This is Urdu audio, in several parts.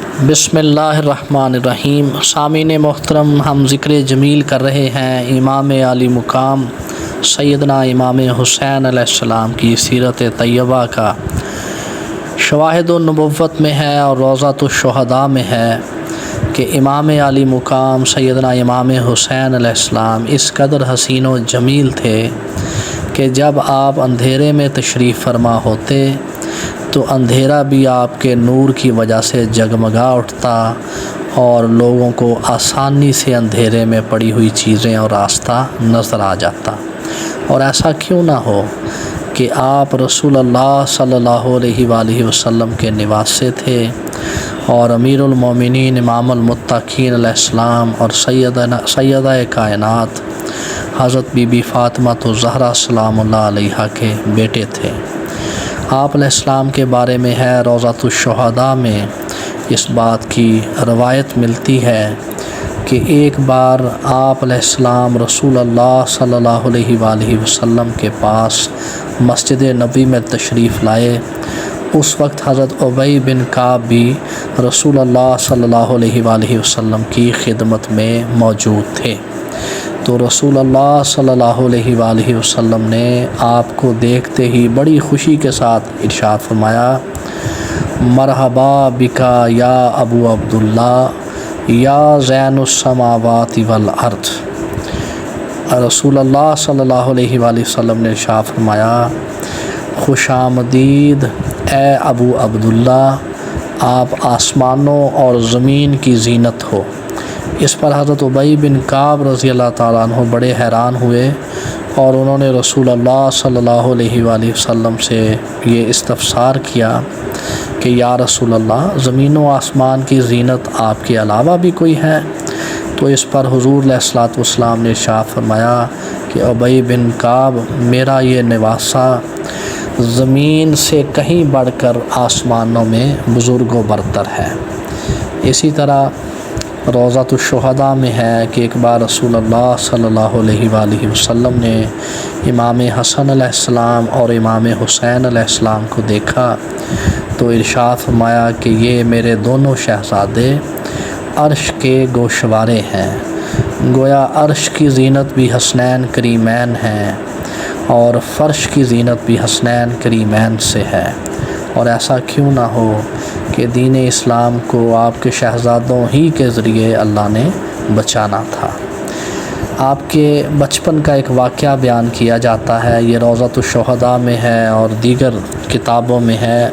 بسم اللہ الرحمن الرحیم۔ سامعین محترم، ہم ذکر جمیل کر رہے ہیں امام عالی مقام سیدنا امام حسین علیہ السلام کی سیرت طیبہ کا۔ شواہد النبوت میں ہے اور روضۃ الشہداء میں ہے کہ امام عالی مقام سیدنا امام حسین علیہ السلام اس قدر حسین و جمیل تھے کہ جب آپ اندھیرے میں تشریف فرما ہوتے تو اندھیرا بھی آپ کے نور کی وجہ سے جگمگا اٹھتا اور لوگوں کو آسانی سے اندھیرے میں پڑی ہوئی چیزیں اور راستہ نظر آ جاتا۔ اور ایسا کیوں نہ ہو کہ آپ رسول اللہ صلی اللہ علیہ وآلہ وسلم کے نواسے تھے اور امیر المومنین امام المتقین علیہ السلام اور سیدہ کائنات حضرت بی بی فاطمہ الزہرا سلام اللہ علیہا کے بیٹے تھے۔ آپ علیہ السلام کے بارے میں ہے روضۃ الشہداء میں اس بات کی روایت ملتی ہے کہ ایک بار آپ علیہ السلام رسول اللہ صلی اللہ علیہ وآلہ وسلم کے پاس مسجد نبی میں تشریف لائے۔ اس وقت حضرت ابی بن کعب بھی رسول اللہ صلی اللہ علیہ وآلہ وسلم کی خدمت میں موجود تھے۔ تو رسول اللہ صلی اللہ علیہ وآلہ وسلم نے آپ کو دیکھتے ہی بڑی خوشی کے ساتھ ارشاد فرمایا، مرحبا بکا یا ابو عبداللہ یا زین السماوات والارض۔ رسول اللہ صلی اللہ علیہ وآلہ وسلم نے ارشاد فرمایا، خوش آمدید اے ابو عبداللہ، آپ آسمانوں اور زمین کی زینت ہو۔ اس پر حضرت ابی بن کعب رضی اللہ تعالیٰ عنہ بڑے حیران ہوئے اور انہوں نے رسول اللہ صلی اللہ علیہ وآلہ وسلم سے یہ استفسار کیا کہ یا رسول اللہ، زمین و آسمان کی زینت آپ کے علاوہ بھی کوئی ہے؟ تو اس پر حضور علیہ الصلوۃ والسلام نے ارشاد فرمایا کہ ابی بن کعب، میرا یہ نواسہ زمین سے کہیں بڑھ کر آسمانوں میں بزرگ و برتر ہے۔ اسی طرح روضۃ الشہداء میں ہے کہ ایک بار رسول اللہ صلی اللہ علیہ وآلہ وسلم نے امام حسن علیہ السلام اور امام حسین علیہ السلام کو دیکھا تو ارشاد فرمایا کہ یہ میرے دونوں شہزادے عرش کے گوشوارے ہیں، گویا عرش کی زینت بھی حسنین کریمین ہیں اور فرش کی زینت بھی حسنین کریمین سے ہے۔ اور ایسا کیوں نہ ہو کہ دین اسلام کو آپ کے شہزادوں ہی کے ذریعے اللہ نے بچانا تھا۔ آپ کے بچپن کا ایک واقعہ بیان کیا جاتا ہے، یہ روضۃ الشہداء میں ہے اور دیگر کتابوں میں ہے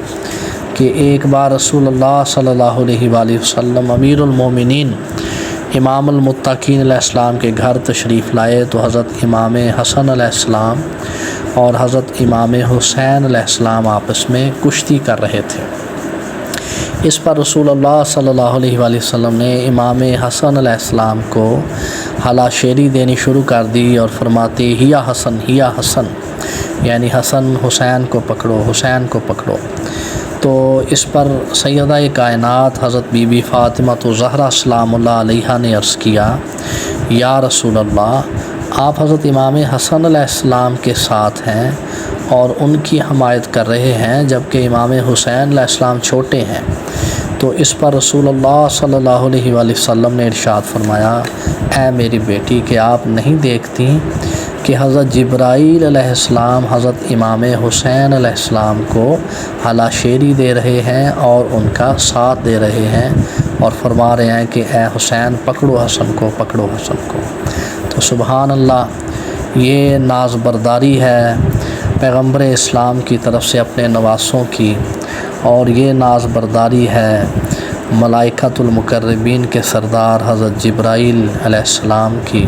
کہ ایک بار رسول اللہ صلی اللہ علیہ وآلہ وسلم امیر المومنین امام المتقین علیہ السلام کے گھر تشریف لائے تو حضرت امام حسن علیہ السلام اور حضرت امام حسین علیہ السلام آپس میں کشتی کر رہے تھے۔ اس پر رسول اللہ صلی اللہ علیہ وآلہ وسلم نے امام حسن علیہ السلام کو حلا شیری دینی شروع کر دی اور فرماتے ہیا حسن ہیا حسن، یعنی حسن حسین کو پکڑو، حسین کو پکڑو۔ تو اس پر سیدہ کائنات حضرت بی بی فاطمہ الزہرا سلام اللہ علیہا نے عرض کیا، یا رسول اللہ، آپ حضرت امام حسن علیہ السلام کے ساتھ ہیں اور ان کی حمایت کر رہے ہیں جبکہ امام حسین علیہ السلام چھوٹے ہیں۔ تو اس پر رسول اللہ صلی اللہ علیہ وآلہ وسلم نے ارشاد فرمایا، اے میری بیٹی، کہ آپ نہیں دیکھتی کہ حضرت جبرائیل علیہ السلام حضرت امام حسین علیہ السلام کو حلا شیری دے رہے ہیں اور ان کا ساتھ دے رہے ہیں اور فرما رہے ہیں کہ اے حسین، پکڑو حسن کو، پکڑو حسن کو۔ تو سبحان اللہ، یہ ناز برداری ہے پیغمبر اسلام کی طرف سے اپنے نواسوں کی، اور یہ ناز برداری ہے ملائکۃ المقربین کے سردار حضرت جبرائیل علیہ السلام کی۔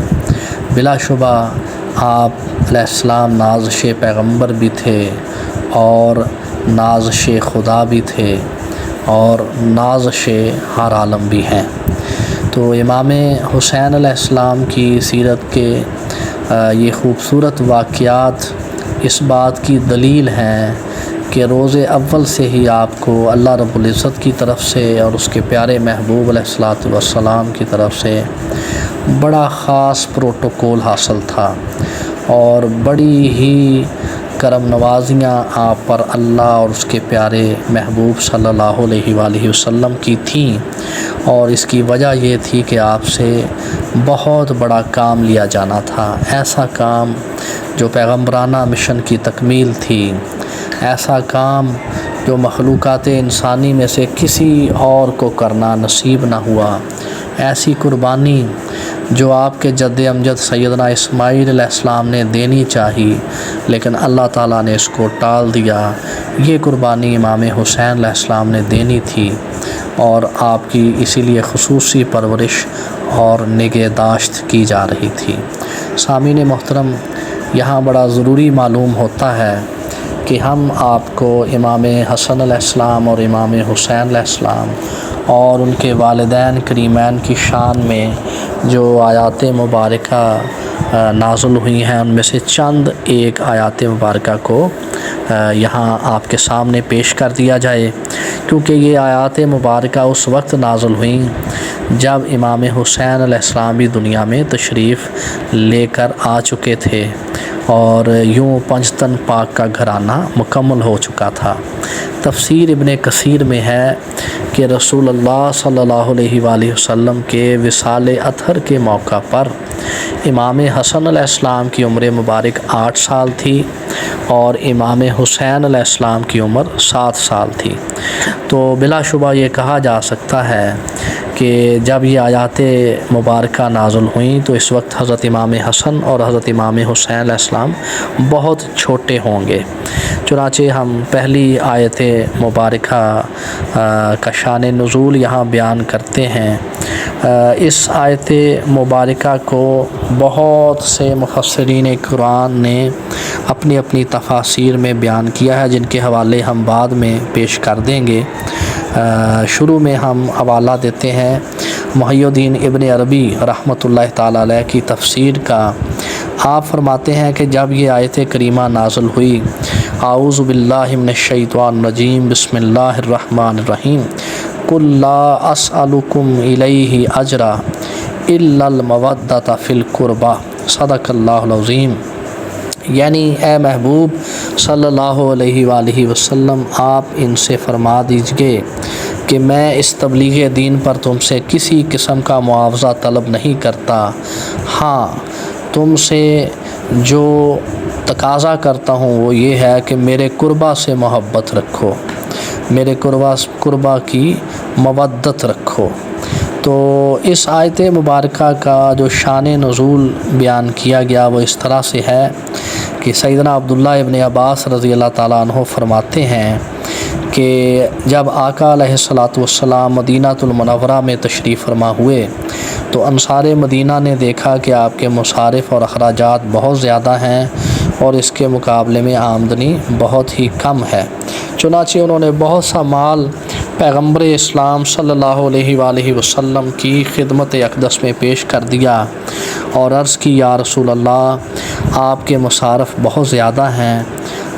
بلا شبہ آپ علیہ السلام نازش پیغمبر بھی تھے اور نازش خدا بھی تھے اور نازش ہر عالم بھی ہیں۔ تو امام حسین علیہ السلام کی سیرت کے یہ خوبصورت واقعات اس بات کی دلیل ہیں کہ روز اول سے ہی آپ کو اللہ رب العزت کی طرف سے اور اس کے پیارے محبوب علیہ الصلوۃ والسلام کی طرف سے بڑا خاص پروٹوکول حاصل تھا اور بڑی ہی کرم نوازیاں آپ پر اللہ اور اس کے پیارے محبوب صلی اللہ علیہ وآلہ وسلم کی تھیں، اور اس کی وجہ یہ تھی کہ آپ سے بہت بڑا کام لیا جانا تھا، ایسا کام جو پیغمبرانہ مشن کی تکمیل تھی، ایسا کام جو مخلوقات انسانی میں سے کسی اور کو کرنا نصیب نہ ہوا، ایسی قربانی جو آپ کے جد امجد سیدنا اسماعیل علیہ السلام نے دینی چاہی لیکن اللہ تعالیٰ نے اس کو ٹال دیا۔ یہ قربانی امام حسین علیہ السلام نے دینی تھی، اور آپ کی اسی لیے خصوصی پرورش اور نگہداشت کی جا رہی تھی۔ سامعین محترم، یہاں بڑا ضروری معلوم ہوتا ہے کہ ہم آپ کو امام حسن علیہ السلام اور امام حسین علیہ السلام اور ان کے والدین کریمین کی شان میں جو آیات مبارکہ نازل ہوئی ہیں ان میں سے چند ایک آیات مبارکہ کو یہاں آپ کے سامنے پیش کر دیا جائے، کیونکہ یہ آیات مبارکہ اس وقت نازل ہوئیں جب امام حسین علیہ السلام بھی دنیا میں تشریف لے کر آ چکے تھے اور یوں پنجتن پاک کا گھرانہ مکمل ہو چکا تھا۔ تفسیر ابن کثیر میں ہے کہ رسول اللہ صلی اللہ علیہ وآلہ وسلم کے وصال اطہر کے موقع پر امام حسن علیہ السلام کی عمر مبارک 8 سال تھی اور امام حسین علیہ السلام کی عمر 7 سال تھی۔ تو بلا شبہ یہ کہا جا سکتا ہے کہ جب یہ آیات مبارکہ نازل ہوئیں تو اس وقت حضرت امام حسن اور حضرت امام حسین علیہ السلام بہت چھوٹے ہوں گے۔ چنانچہ ہم پہلی آیت مبارکہ کا شان نزول یہاں بیان کرتے ہیں۔ اس آیت مبارکہ کو بہت سے مفسرین قرآن نے اپنی اپنی تفاسیر میں بیان کیا ہے، جن کے حوالے ہم بعد میں پیش کر دیں گے۔ شروع میں ہم حوالہ دیتے ہیں محی الدین ابن عربی رحمۃ اللہ تعالیٰ علیہ کی تفسیر کا۔ آپ فرماتے ہیں کہ جب یہ آیت کریمہ نازل ہوئی، اعوذ باللہ من الشیطان الرجیم، بسم اللہ الرحمن الرحیم، قل لا اسألکم الیہ اجرا الا المودۃ فی القربى، صدق اللہ العظیم۔ یعنی اے محبوب صلی اللہ علیہ وآلہ وسلم، آپ ان سے فرما دیجئے کہ میں اس تبلیغ دین پر تم سے کسی قسم کا معاوضہ طلب نہیں کرتا، ہاں تم سے جو تقاضا کرتا ہوں وہ یہ ہے کہ میرے قربا سے محبت رکھو، میرے قربا کی مودت رکھو۔ تو اس آیت مبارکہ کا جو شان نزول بیان کیا گیا وہ اس طرح سے ہے کہ سیدنا عبداللہ ابن عباس رضی اللہ تعالیٰ عنہ فرماتے ہیں کہ جب آقا علیہ الصلاۃ والسلام مدینہ المنورہ میں تشریف فرما ہوئے تو انصار مدینہ نے دیکھا کہ آپ کے مصارف اور اخراجات بہت زیادہ ہیں اور اس کے مقابلے میں آمدنی بہت ہی کم ہے۔ چنانچہ انہوں نے بہت سا مال پیغمبر اسلام صلی اللہ علیہ وآلہ وسلم کی خدمت اقدس میں پیش کر دیا اور عرض کی، یا رسول اللہ، آپ کے مصارف بہت زیادہ ہیں،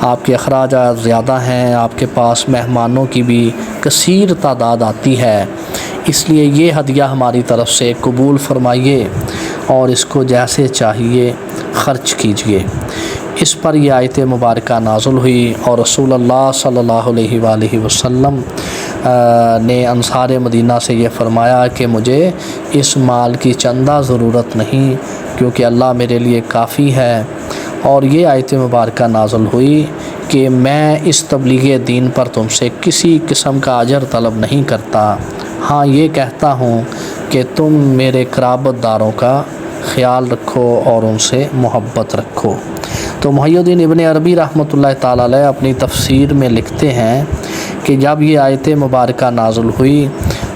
آپ کے اخراجات زیادہ ہیں، آپ کے پاس مہمانوں کی بھی کثیر تعداد آتی ہے، اس لیے یہ ہدیہ ہماری طرف سے قبول فرمائیے اور اس کو جیسے چاہیے خرچ کیجیے۔ اس پر یہ آیت مبارکہ نازل ہوئی اور رسول اللہ صلی اللہ علیہ وآلہ وسلم نے انصار مدینہ سے یہ فرمایا کہ مجھے اس مال کی چندہ ضرورت نہیں، کیونکہ اللہ میرے لیے کافی ہے۔ اور یہ آیت مبارکہ نازل ہوئی کہ میں اس تبلیغ دین پر تم سے کسی قسم کا اجر طلب نہیں کرتا، ہاں یہ کہتا ہوں کہ تم میرے قرابت داروں کا خیال رکھو اور ان سے محبت رکھو۔ تو محی الدین ابن عربی رحمۃ اللہ تعالیٰ علیہ اپنی تفسیر میں لکھتے ہیں کہ جب یہ آیت مبارکہ نازل ہوئی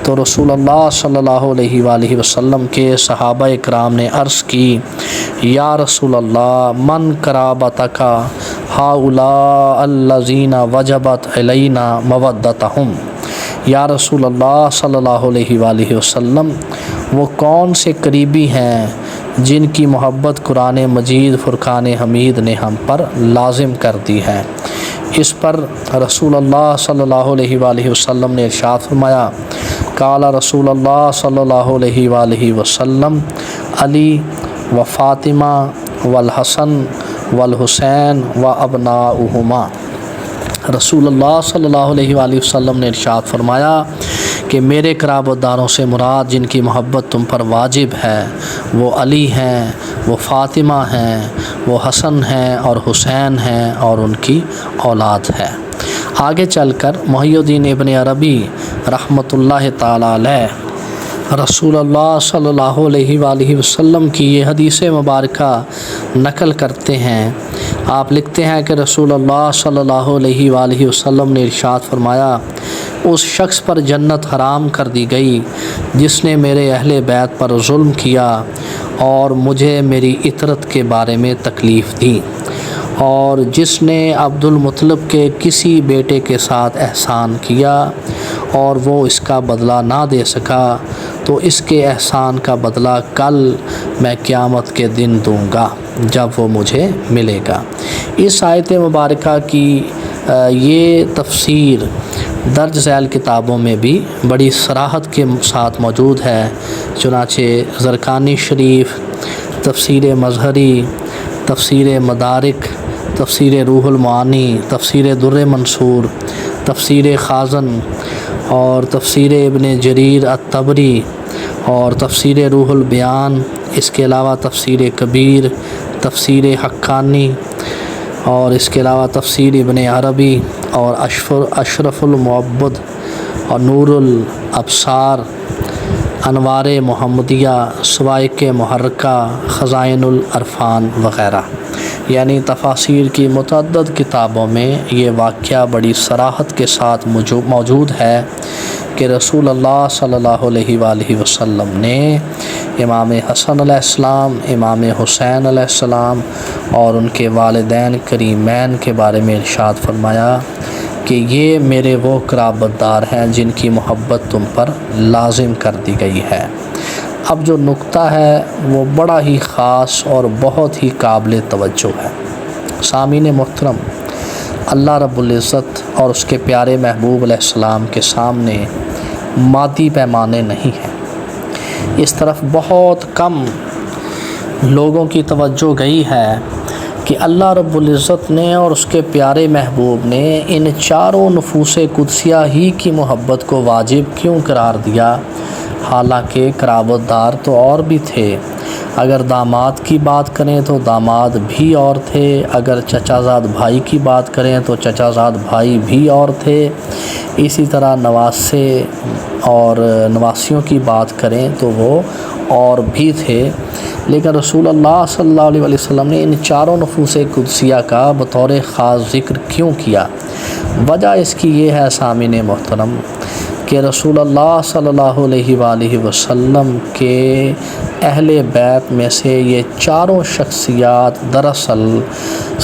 تو رسول اللہ صلی اللہ علیہ وآلہ وسلم کے صحابہ اکرام نے عرض کی، یا رسول اللہ، من قرابتک ہؤلاء الذین وجبت علینا مودتہم، یا رسول اللہ صلی اللہ علیہ وآلہ وسلم، وہ کون سے قریبی ہیں جن کی محبت قرآن مجید فرقان حمید نے ہم پر لازم کر دی ہے۔ اس پر رسول اللہ صلی اللہ علیہ وآلہ وسلم نے ارشاد فرمایا، قال رسول اللہ صلی اللہ علیہ وآلہ وسلم، علی و فاطمہ والحسن والحسین و ابناؤہما۔ رسول اللہ صلی اللہ علیہ وآلہ وسلم نے ارشاد فرمایا کہ میرے قرابت داروں سے مراد جن کی محبت تم پر واجب ہے وہ علی ہیں، وہ فاطمہ ہیں، وہ حسن ہیں اور حسین ہیں اور ان کی اولاد ہے۔ آگے چل کر محی الدین ابن عربی رحمۃ اللہ تعالیٰ علیہ رسول اللہ صلی اللہ علیہ وآلہ وسلم کی یہ حدیث مبارکہ نقل کرتے ہیں۔ آپ لکھتے ہیں کہ رسول اللہ صلی اللہ علیہ وآلہ وسلم نے ارشاد فرمایا، اس شخص پر جنت حرام کر دی گئی جس نے میرے اہل بیت پر ظلم کیا اور مجھے میری اطرت کے بارے میں تکلیف دی، اور جس نے عبد المطلب کے کسی بیٹے کے ساتھ احسان کیا اور وہ اس کا بدلہ نہ دے سکا تو اس کے احسان کا بدلہ کل میں قیامت کے دن دوں گا جب وہ مجھے ملے گا۔ اس آیت مبارکہ کی یہ تفسیر درج ذیل کتابوں میں بھی بڑی صراحت کے ساتھ موجود ہے، چنانچہ زرقانی شریف، تفسیر مظہری، تفسیر مدارک، تفسیر روح المعانی، تفسیر در منصور، تفسیر خازن اور تفسیر ابن جریر الطبری اور تفسیر روح البیان، اس کے علاوہ تفسیر کبیر، تفسیر حقانی اور اس کے علاوہ تفسیر ابن عربی اور اشرف المعبد اور نور الابصار، انوار محمدیہ، سوائق محرکہ، خزائن العرفان وغیرہ، یعنی تفاسیر کی متعدد کتابوں میں یہ واقعہ بڑی صراحت کے ساتھ موجود ہے کہ رسول اللہ صلی اللہ علیہ وآلہ وسلم نے امام حسن علیہ السلام، امام حسین علیہ السلام اور ان کے والدین کریمین کے بارے میں ارشاد فرمایا کہ یہ میرے وہ قرابت دار ہیں جن کی محبت تم پر لازم کر دی گئی ہے۔ اب جو نقطہ ہے وہ بڑا ہی خاص اور بہت ہی قابل توجہ ہے۔ سامعین محترم، اللہ رب العزت اور اس کے پیارے محبوب علیہ السلام کے سامنے مادی پیمانے نہیں ہیں۔ اس طرف بہت کم لوگوں کی توجہ گئی ہے کہ اللہ رب العزت نے اور اس کے پیارے محبوب نے ان چاروں نفوس قدسیہ ہی کی محبت کو واجب کیوں قرار دیا، حالانکہ قرابت دار تو اور بھی تھے۔ اگر داماد کی بات کریں تو داماد بھی اور تھے، اگر چچا زاد بھائی کی بات کریں تو چچا زاد بھائی بھی اور تھے، اسی طرح نواسے اور نواسیوں کی بات کریں تو وہ اور بھی تھے، لیکن رسول اللہ صلی اللہ علیہ وسلم نے ان چاروں نفوس قدسیہ کا بطور خاص ذکر کیوں کیا؟ وجہ اس کی یہ ہے سامعین محترم کہ رسول اللہ صلی اللہ علیہ وآلہ وسلم کے اہل بیت میں سے یہ چاروں شخصیات دراصل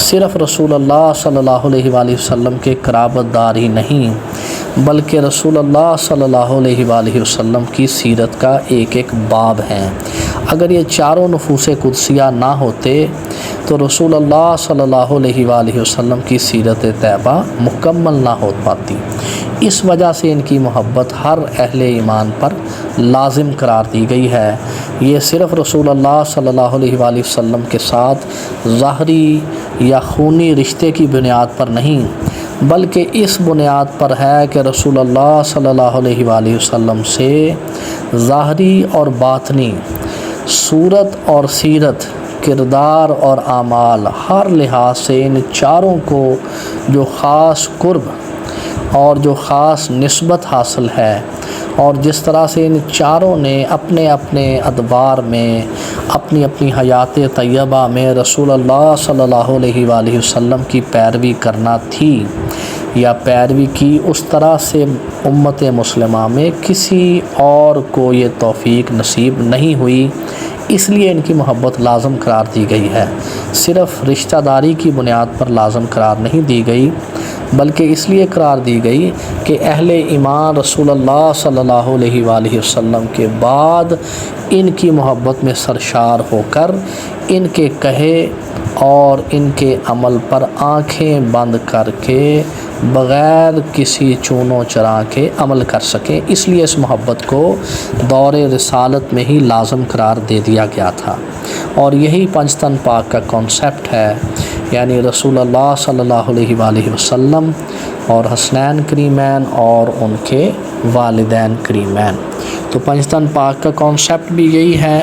صرف رسول اللہ صلی اللہ علیہ وآلہ وسلم کے قرابت دار ہی نہیں بلکہ رسول اللہ صلی اللہ علیہ وآلہ وسلم کی سیرت کا ایک ایک باب ہیں۔ اگر یہ چاروں نفوس قدسیہ نہ ہوتے تو رسول اللہ صلی اللہ علیہ وآلہ وسلم کی سیرت طیبہ مکمل نہ ہو پاتی۔ اس وجہ سے ان کی محبت ہر اہل ایمان پر لازم قرار دی گئی ہے۔ یہ صرف رسول اللہ صلی اللہ علیہ وآلہ وسلم کے ساتھ ظاہری یا خونی رشتے کی بنیاد پر نہیں بلکہ اس بنیاد پر ہے کہ رسول اللہ صلی اللہ علیہ وآلہ وسلم سے ظاہری اور باطنی صورت اور سیرت، کردار اور اعمال، ہر لحاظ سے ان چاروں کو جو خاص قرب اور جو خاص نسبت حاصل ہے، اور جس طرح سے ان چاروں نے اپنے اپنے ادوار میں اپنی اپنی حیات طیبہ میں رسول اللہ صلی اللہ علیہ وآلہ وسلم کی پیروی کرنا تھی یا پیروی کی، اس طرح سے امت مسلمہ میں کسی اور کو یہ توفیق نصیب نہیں ہوئی، اس لیے ان کی محبت لازم قرار دی گئی ہے۔ صرف رشتہ داری کی بنیاد پر لازم قرار نہیں دی گئی بلکہ اس لیے قرار دی گئی کہ اہل ایمان رسول اللہ صلی اللہ علیہ وآلہ وسلم کے بعد ان کی محبت میں سرشار ہو کر ان کے کہے اور ان کے عمل پر آنکھیں بند کر کے بغیر کسی چونو چرا کے عمل کر سکیں، اس لیے اس محبت کو دور رسالت میں ہی لازم قرار دے دیا گیا تھا۔ اور یہی پنج تن پاک کا کانسیپٹ ہے یعنی رسول اللہ صلی اللہ علیہ وآلہ وسلم اور حسنین کریمین اور ان کے والدین کریمین۔ تو پنجتن پاک کا کانسیپٹ بھی یہی ہے،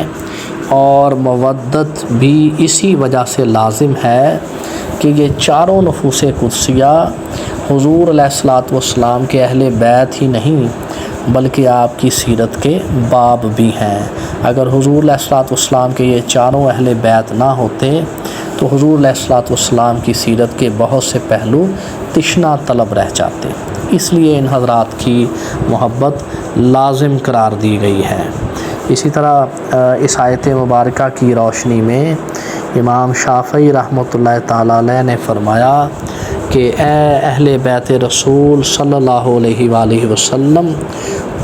اور مودت بھی اسی وجہ سے لازم ہے کہ یہ چاروں نفوس قدسیہ حضور علیہ الصلوۃ والسلام کے اہل بیت ہی نہیں بلکہ آپ کی سیرت کے باب بھی ہیں۔ اگر حضور علیہ الصلوۃ والسلام کے یہ چاروں اہل بیت نہ ہوتے تو حضور علیہ الصلوۃ والسلام کی سیرت کے بہت سے پہلو تشنہ طلب رہ جاتے، اس لیے ان حضرات کی محبت لازم قرار دی گئی ہے۔ اسی طرح اس آیت مبارکہ کی روشنی میں امام شافعی رحمۃ اللہ تعالیٰ علیہ نے فرمایا کہ اے اہل بیت رسول صلی اللہ علیہ وآلہ وسلم،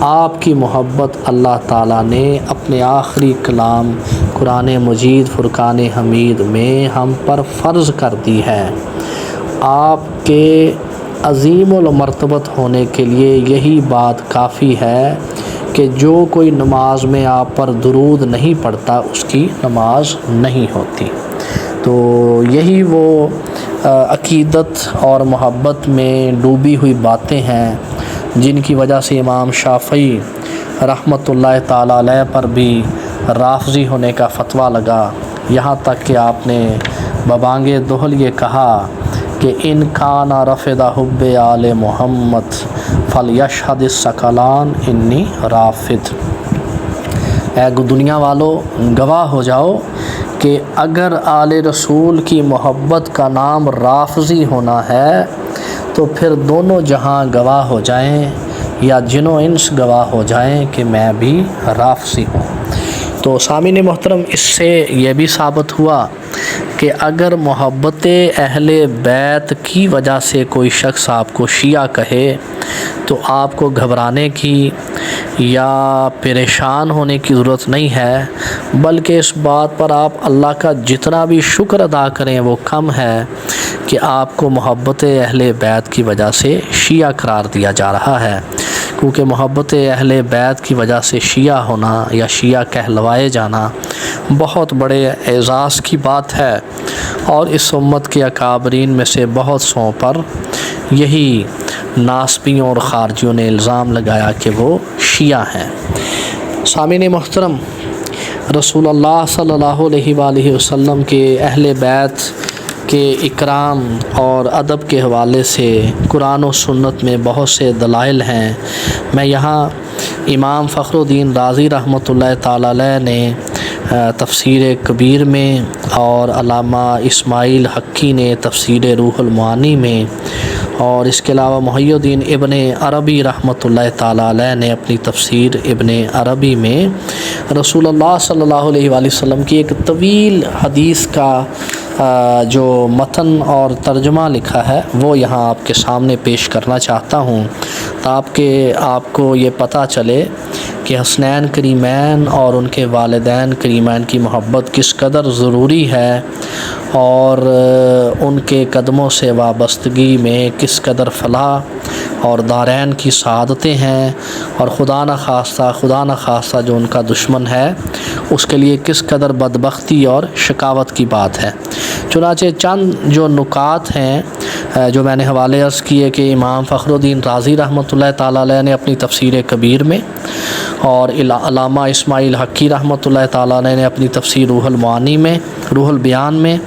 آپ کی محبت اللہ تعالیٰ نے اپنے آخری کلام قرآن مجید فرقان حمید میں ہم پر فرض کر دی ہے۔ آپ کے عظیم المرتبت ہونے کے لیے یہی بات کافی ہے کہ جو کوئی نماز میں آپ پر درود نہیں پڑھتا اس کی نماز نہیں ہوتی۔ تو یہی وہ عقیدت اور محبت میں ڈوبی ہوئی باتیں ہیں جن کی وجہ سے امام شافعی رحمۃ اللہ تعالیٰ علیہ پر بھی رافضی ہونے کا فتویٰ لگا، یہاں تک کہ آپ نے ببانگ دہل یہ کہا کہ ان کان رفض حب آل محمد فلیشہد الثقلان انی رافض۔ اے دنیا والو، گواہ ہو جاؤ کہ اگر آل رسول کی محبت کا نام رافضی ہونا ہے تو پھر دونوں جہاں گواہ ہو جائیں یا جن و انس گواہ ہو جائیں کہ میں بھی رافضی ہوں۔ تو سامعین محترم، اس سے یہ بھی ثابت ہوا کہ اگر محبت اہل بیت کی وجہ سے کوئی شخص آپ کو شیعہ کہے تو آپ کو گھبرانے کی یا پریشان ہونے کی ضرورت نہیں ہے، بلکہ اس بات پر آپ اللہ کا جتنا بھی شکر ادا کریں وہ کم ہے کہ آپ کو محبت اہل بیت کی وجہ سے شیعہ قرار دیا جا رہا ہے، کیونکہ محبت اہل بیت کی وجہ سے شیعہ ہونا یا شیعہ کہلوائے جانا بہت بڑے اعزاز کی بات ہے، اور اس امت کے اکابرین میں سے بہت سو پر یہی ناسبیوں اور خارجیوں نے الزام لگایا کہ وہ شیعہ ہیں۔ سامعین محترم، رسول اللہ صلی اللہ علیہ وآلہ وسلم کے اہل بیت کے اکرام اور ادب کے حوالے سے قرآن و سنت میں بہت سے دلائل ہیں۔ میں یہاں امام فخر الدین رازی رحمۃ اللہ تعالیٰ علیہ نے تفسیر کبیر میں اور علامہ اسماعیل حقی نے تفسیر روح المعانی میں، اور اس کے علاوہ محی الدین ابن عربی رحمۃ اللہ تعالیٰ علیہ نے اپنی تفسیر ابن عربی میں رسول اللہ صلی اللہ علیہ وآلہ وسلم کی ایک طویل حدیث کا جو متن اور ترجمہ لکھا ہے وہ یہاں آپ کے سامنے پیش کرنا چاہتا ہوں، تاکہ آپ کو یہ پتہ چلے کہ حسنین کریمین اور ان کے والدین کریمین کی محبت کس قدر ضروری ہے، اور ان کے قدموں سے وابستگی میں کس قدر فلاح اور دارین کی سعادتیں ہیں، اور خدا نخواستہ جو ان کا دشمن ہے اس کے لیے کس قدر بدبختی اور شقاوت کی بات ہے۔ چنانچہ چند جو نکات ہیں جو میں نے حوالے عرض کیے کہ امام فخر الدین رازی رحمۃ اللہ تعالیٰ علیہ نے اپنی تفسیر کبیر میں، اور علامہ اسماعیل حقی رحمۃ اللہ تعالیٰ علیہ نے اپنی تفسیر روح المعانی میں، روح البیان میں،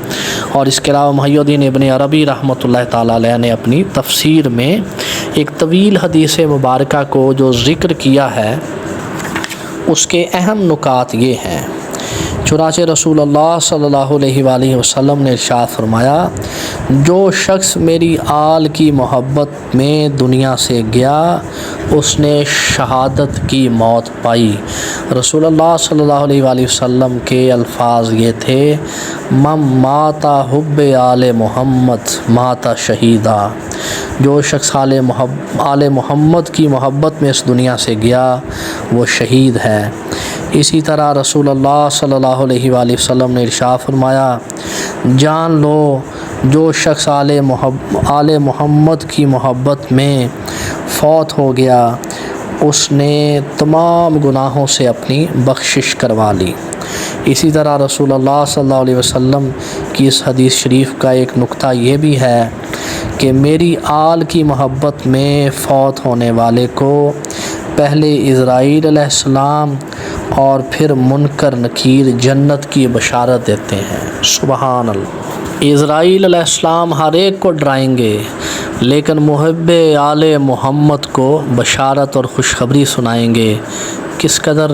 اور اس کے علاوہ محی الدین ابن عربی رحمۃ اللہ تعالیٰ علیہ نے اپنی تفسیر میں ایک طویل حدیث مبارکہ کو جو ذکر کیا ہے اس کے اہم نکات یہ ہیں۔ چنانچہ رسول اللہ صلی اللہ علیہ وآلہ وسلم نے ارشاد فرمایا، جو شخص میری آل کی محبت میں دنیا سے گیا اس نے شہادت کی موت پائی۔ رسول اللہ صلی اللہ علیہ وآلہ وسلم کے الفاظ یہ تھے، من مات حب آل محمد مات شہیدا، جو شخص آل محمد کی محبت میں اس دنیا سے گیا وہ شہید ہے۔ اسی طرح رسول اللہ صلی اللہ علیہ وآلہ وسلم نے ارشاد فرمایا، جان لو جو شخص آل محمد کی محبت میں فوت ہو گیا اس نے تمام گناہوں سے اپنی بخشش کروا لی۔ اسی طرح رسول اللہ صلی اللہ علیہ وسلم کی اس حدیث شریف کا ایک نقطہ یہ بھی ہے کہ میری آل کی محبت میں فوت ہونے والے کو پہلے اسرائیل علیہ السلام اور پھر منکر نکیر جنت کی بشارت دیتے ہیں۔ سبحان اللہ۔ اسرائیل علیہ السلام ہر ایک کو ڈرائیں گے، لیکن محب آل محمد کو بشارت اور خوشخبری سنائیں گے۔ کس قدر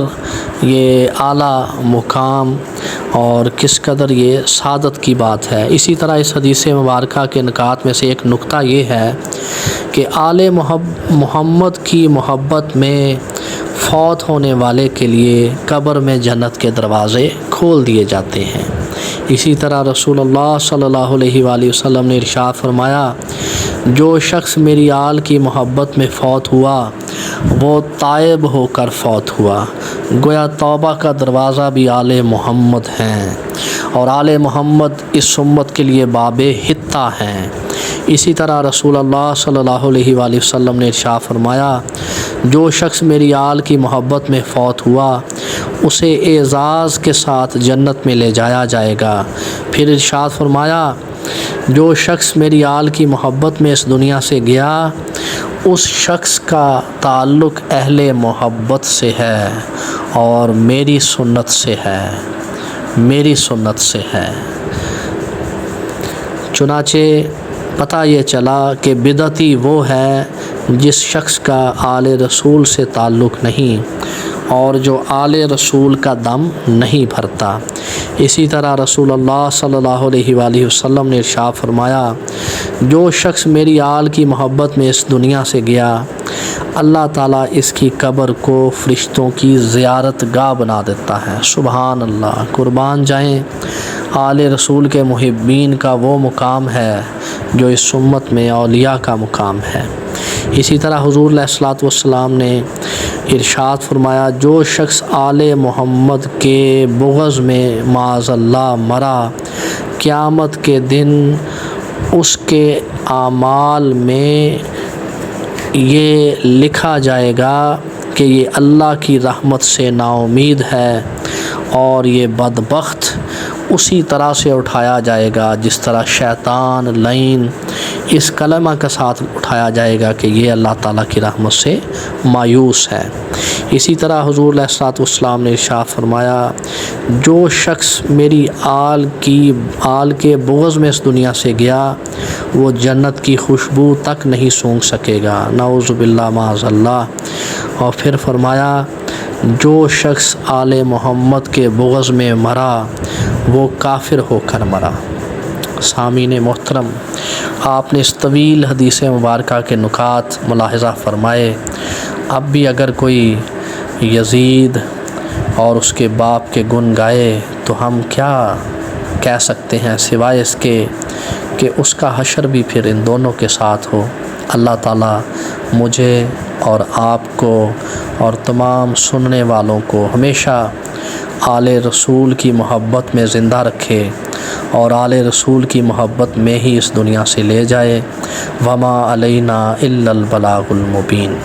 یہ اعلیٰ مقام اور کس قدر یہ سعادت کی بات ہے۔ اسی طرح اس حدیث مبارکہ کے نکات میں سے ایک نقطہ یہ ہے کہ آل محمد کی محبت میں فوت ہونے والے کے لیے قبر میں جنت کے دروازے کھول دیے جاتے ہیں۔ اسی طرح رسول اللہ صلی اللہ علیہ وآلہ وسلم نے ارشاد فرمایا، جو شخص میری آل کی محبت میں فوت ہوا وہ تائب ہو کر فوت ہوا۔ گویا توبہ کا دروازہ بھی آل محمد ہیں، اور آل محمد اس امت کے لیے باب حتہ ہیں۔ اسی طرح رسول اللہ صلی اللہ علیہ وآلہ وسلم نے ارشاد فرمایا، جو شخص میری آل کی محبت میں فوت ہوا اسے اعزاز کے ساتھ جنت میں لے جایا جائے گا۔ پھر ارشاد فرمایا، جو شخص میری آل کی محبت میں اس دنیا سے گیا اس شخص کا تعلق اہل محبت سے ہے اور میری سنت سے ہے، میری سنت سے ہے۔ چنانچہ پتہ یہ چلا کہ بدعتی وہ ہے جس شخص کا آل رسول سے تعلق نہیں اور جو آل رسول کا دم نہیں بھرتا۔ اسی طرح رسول اللہ صلی اللہ علیہ وآلہ وسلم نے ارشاد فرمایا، جو شخص میری آل کی محبت میں اس دنیا سے گیا اللہ تعالیٰ اس کی قبر کو فرشتوں کی زیارت گاہ بنا دیتا ہے۔ سبحان اللہ۔ قربان جائیں آل رسول کے محبین کا وہ مقام ہے جو اس امت میں اولیاء کا مقام ہے۔ اسی طرح حضور علیہ الصلوۃ والسلام نے ارشاد فرمایا، جو شخص آل محمد کے بغض میں معاذ اللہ مرا قیامت کے دن اس کے اعمال میں یہ لکھا جائے گا کہ یہ اللہ کی رحمت سے نا امید ہے، اور یہ بدبخت اسی طرح سے اٹھایا جائے گا جس طرح شیطان لعین اس کلمہ کے ساتھ اٹھایا جائے گا کہ یہ اللہ تعالیٰ کی رحمت سے مایوس ہے۔ اسی طرح حضور علیہ الصلوۃ والسلام نے ارشاد فرمایا، جو شخص میری آل کے بغض میں اس دنیا سے گیا وہ جنت کی خوشبو تک نہیں سونگھ سکے گا، نعوذ باللہ معاذ اللہ۔ اور پھر فرمایا، جو شخص آل محمد کے بغض میں مرا وہ کافر ہو کر مرا۔ سامعین محترم، آپ نے اس طویل حدیث مبارکہ کے نکات ملاحظہ فرمائے۔ اب بھی اگر کوئی یزید اور اس کے باپ کے گن گائے تو ہم کیا کہہ سکتے ہیں سوائے اس کے کہ اس کا حشر بھی پھر ان دونوں کے ساتھ ہو۔ اللہ تعالیٰ مجھے اور آپ کو اور تمام سننے والوں کو ہمیشہ آل رسول کی محبت میں زندہ رکھے اور آل رسول کی محبت میں ہی اس دنیا سے لے جائے۔ وما علینا الا البلاغ المبین۔